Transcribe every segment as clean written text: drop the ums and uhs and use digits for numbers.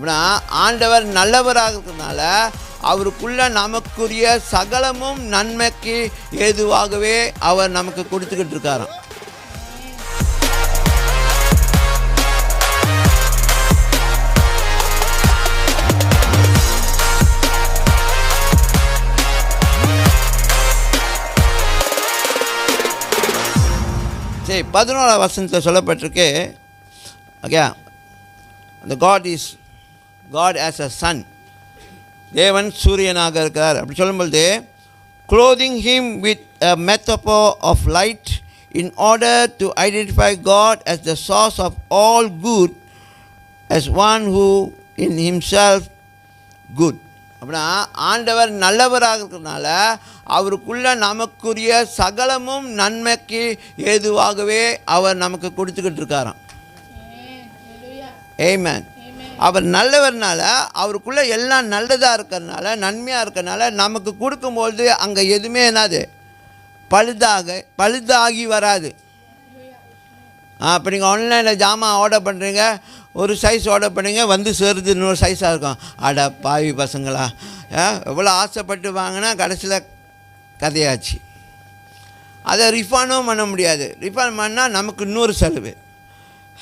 அப்படின்னா ஆண்டவர் நல்லவராக இருக்கிறதுனால அவருக்குள்ள நமக்குரிய சகலமும் நன்மைக்கு ஏதுவாகவே அவர் நமக்கு கொடுத்துக்கிட்டு இருக்காராம். சரி, 11ஆம் வசனத்தில் சொல்லப்பட்டிருக்கு. ஓகே, அந்த God as a sun, தேவன் சூரியனாக இருக்கிறார். அப்படி சொல்லும்பொழுது clothing him with a metaphor of light in order to identify God as the source of all good, as one who in himself good. அப்படின்னா ஆண்டவர் நல்லவராக இருக்கிறதுனால அவருக்குள்ள நமக்குரிய சகலமும் நன்மைக்கு ஏதுவாகவே அவர் நமக்கு கொடுத்துக்கிட்டு இருக்காராம். ஆமென். அவர் நல்லவர்னால அவருக்குள்ளே எல்லாம் நல்லதாக இருக்கிறதுனால நன்மையாக இருக்கிறதுனால நமக்கு கொடுக்கும்பொழுது அங்கே எதுவுமே என்னது பழுதாகி வராது. இப்போ நீங்கள் ஆன்லைனில் ஜாமான் ஆர்டர் பண்ணுறீங்க, ஒரு சைஸ் ஆர்டர் பண்ணுறீங்க, வந்து சேருது இன்னொரு சைஸாக இருக்கும். அட பாவி பசங்களா, எவ்வளோ ஆசைப்பட்டு வாங்கினா கடைசியில் கதையாச்சு. அதை ரிஃபாண்டும் பண்ண முடியாது. ரிஃபாண்ட் பண்ணால் நமக்கு இன்னொரு செலவு.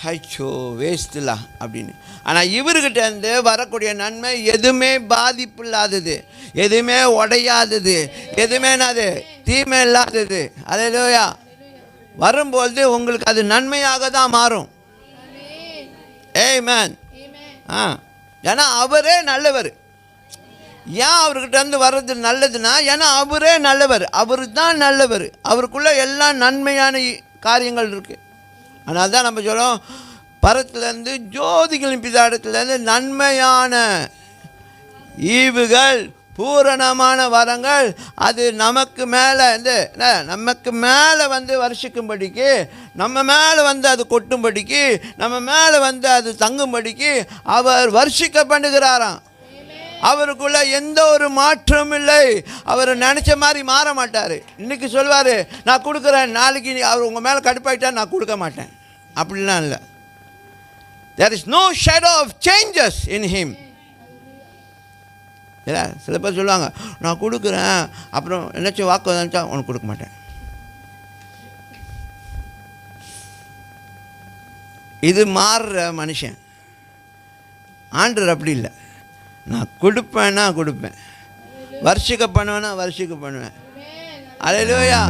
ஹைச்சோ வேஸ்ட்டுலா அப்படின்னு. ஆனால் இவர்கிட்ட இருந்து வரக்கூடிய நன்மை எதுவுமே பாதிப்பு இல்லாதது, எதுவுமே உடையாதது, எதுவுமே என்னது தீமை இல்லாதது. அல்லேலூயா. வரும்போது உங்களுக்கு அது நன்மையாக தான் மாறும். ஆமென். ஏன்னா அவரே நல்லவர். ஏன் அவர்கிட்ட இருந்து வர்றது நல்லதுன்னா, ஏன்னா அவரே நல்லவர், அவரு தான் நல்லவர், அவருக்குள்ளே எல்லாம் நன்மையான காரியங்கள் இருக்குது. அதனால தான் நம்ம சொல்கிறோம், பரத்துலேருந்து ஜோதிகளின் பிதாடத்துலேருந்து நன்மையான ஈவுகள், பூரணமான வரங்கள் அது நமக்கு மேலே நமக்கு மேலே வந்து வருஷிக்கும்படிக்கு, நம்ம மேலே வந்து அது கொட்டும்படிக்கு, நம்ம மேலே வந்து அது தங்கும்படிக்கு அவர் வருஷிக்க பண்ணுகிறாராம். அவருக்குள்ள எந்த ஒரு மாற்றம் இல்லை. அவர் நினச்ச மாதிரி மாற மாட்டார். இன்றைக்கி சொல்வார் நான் கொடுக்குறேன், நாளைக்கு அவர் உங்கள் மேலே கடுப்பாயிட்டா நான் கொடுக்க மாட்டேன், அப்படிலாம் இல்லை. There is no shadow of changes in him. இல்லை, சில பேர் சொல்லுவாங்க நான் கொடுக்குறேன், அப்புறம் என்னச்சும் வாக்கு வந்துச்சா உனக்கு கொடுக்க மாட்டேன். இது மாறுற மனுஷன். ஆண்டவர் அப்படி இல்லை. நான் கொடுப்பேன்னா கொடுப்பேன், வருஷிக்க பண்ணுவேன்னா வருஷிக்க பண்ணுவேன். அல்லேலூயா.